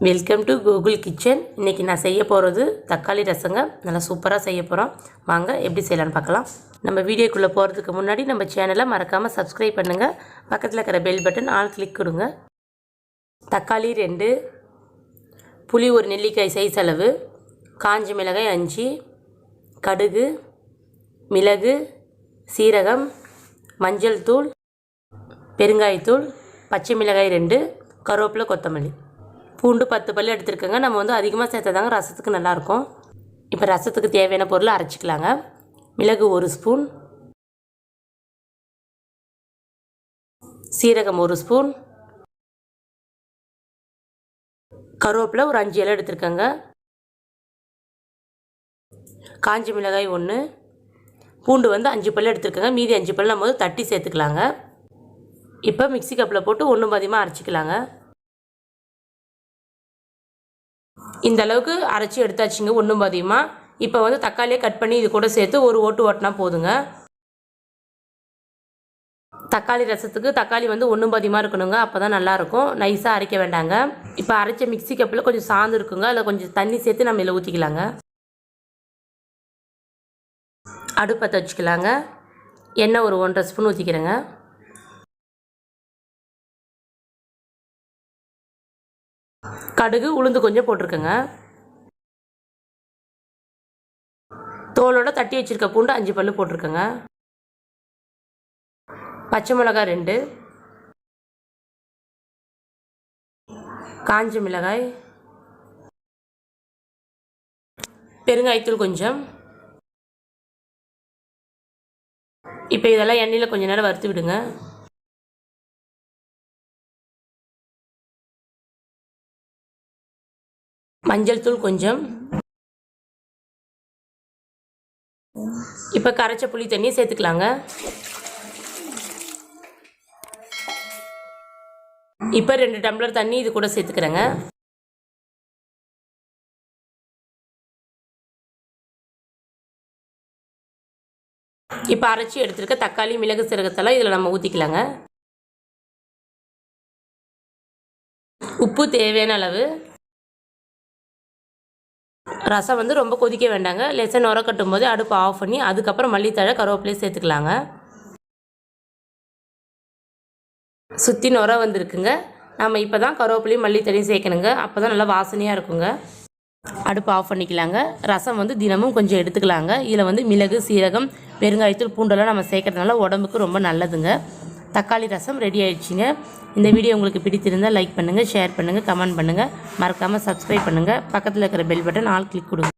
Welcome to Gokul kitchen. இன்றைக்கி நான் செய்ய போகிறது தக்காளி ரசங்க. நல்லா சூப்பராக செய்ய போகிறோம். வாங்க எப்படி செய்யலான்னு பார்க்கலாம். நம்ம வீடியோக்குள்ளே போகிறதுக்கு முன்னாடி நம்ம சேனலை மறக்காமல் சப்ஸ்கிரைப் பண்ணுங்கள். பக்கத்தில் இருக்கிற பெல் பட்டன் ஆல் கிளிக் கொடுங்க. தக்காளி 2, புளி 1 நெல்லிக்காய் சைஸ் அளவு, காஞ்ச மிளகாய் 5, கடுகு, மிளகு, சீரகம், மஞ்சள் தூள், பெருங்காயத்தூள், பச்சை மிளகாய் 2, கருவேப்பிலை, கொத்தமல்லி, பூண்டு 10 பல் எடுத்துருக்கேங்க. நம்ம வந்து அதிகமாக சேர்த்தாதாங்க ரசத்துக்கு நல்லாயிருக்கும். இப்போ ரசத்துக்கு தேவையான பொருளை அரைச்சிக்கலாங்க. மிளகு 1 ஸ்பூன், சீரகம் 1 ஸ்பூன், கருவேப்பிலை ஒரு 5 இலை எடுத்துருக்கேங்க, காஞ்ச மிளகாய் 1, பூண்டு வந்து 5 பல் எடுத்துருக்கேங்க. மீதி 5 பல் நம்ம வந்து தட்டி சேர்த்துக்கலாங்க. இப்போ மிக்சி கப்பில் போட்டு 1 பாதியமாக அரைச்சிக்கலாங்க. இந்த அளவுக்கு அரைச்சி எடுத்தாச்சுங்க 1 பாதியமாக. இப்போ வந்து தக்காளியை கட் பண்ணி இது கூட சேர்த்து ஒரு ஓட்டு ஓட்டினா போதுங்க. தக்காளி ரசத்துக்கு தக்காளி வந்து 1 பாதியமாக இருக்கணுங்க. அப்போ தான் நல்லாயிருக்கும். நைஸாக அரைக்க வேண்டாங்க. இப்போ அரைச்ச மிக்சி கப்பில் கொஞ்சம் சாந்து இருக்குங்க. அதில் கொஞ்சம் தண்ணி சேர்த்து நம்ம இதில் ஊற்றிக்கலாங்க. அடுப்பத்தை வச்சுக்கலாங்க. எண்ணெய் ஒரு 1.5 ஸ்பூன் ஊற்றிக்கிறேங்க. கடுகு உளுந்து கொஞ்சம் போட்டிருக்கேங்க. தோலோட தட்டி வச்சுருக்க பூண்டு 5 பல் போட்டிருக்கேங்க. பச்சை மிளகாய் 2, காஞ்ச மிளகாய், பெருங்காயத்தூள் கொஞ்சம். இப்போ இதெல்லாம் எண்ணெயில் கொஞ்சம் நேரம் வறுத்து விடுங்க. மஞ்சள் தூள் கொஞ்சம். இப்போ கரைச்ச புளி தண்ணியை சேர்த்துக்கலாங்க. இப்போ 2 டம்ளர் தண்ணி இது கூட சேர்த்துக்கிறேங்க. இப்போ அரைச்சி எடுத்துருக்க தக்காளி, மிளகு, சீரகத்தெல்லாம் இதில் நம்ம ஊற்றிக்கலாங்க. உப்பு தேவையான அளவு. ரசம் வந்து ரொம்ப கொதிக்க வேண்டாங்க. லேசாக நுர கட்டும் போது அடுப்பு ஆஃப் பண்ணி அதுக்கப்புறம் மல்லித்தழை, கருவேப்பிலையை சேர்த்துக்கலாங்க. சுற்றி நுர வந்துருக்குங்க. நம்ம இப்போ தான் கருவேப்பிலையும் மல்லித்தழையும் சேர்க்கணுங்க. அப்போ தான் நல்லா வாசனையாக இருக்குங்க. அடுப்பு ஆஃப் பண்ணிக்கலாங்க. ரசம் வந்து தினமும் கொஞ்சம் எடுத்துக்கலாங்க. இதில் வந்து மிளகு, சீரகம், பெருங்காயத்தூள், பூண்டெல்லாம் நம்ம சேர்க்கறதுனால உடம்புக்கு ரொம்ப நல்லதுங்க. தக்காளி ரசம் ரெடி ஆயிடுச்சுங்க. இந்த வீடியோ உங்களுக்கு பிடித்திருந்தால் லைக் பண்ணுங்கள், ஷேர் பண்ணுங்கள், கமெண்ட் பண்ணுங்கள். மறக்காமல் சப்ஸ்கிரைப் பண்ணுங்கள். பக்கத்தில் இருக்கிற பெல் பட்டன் ஆல் கிளிக் கொடுங்க.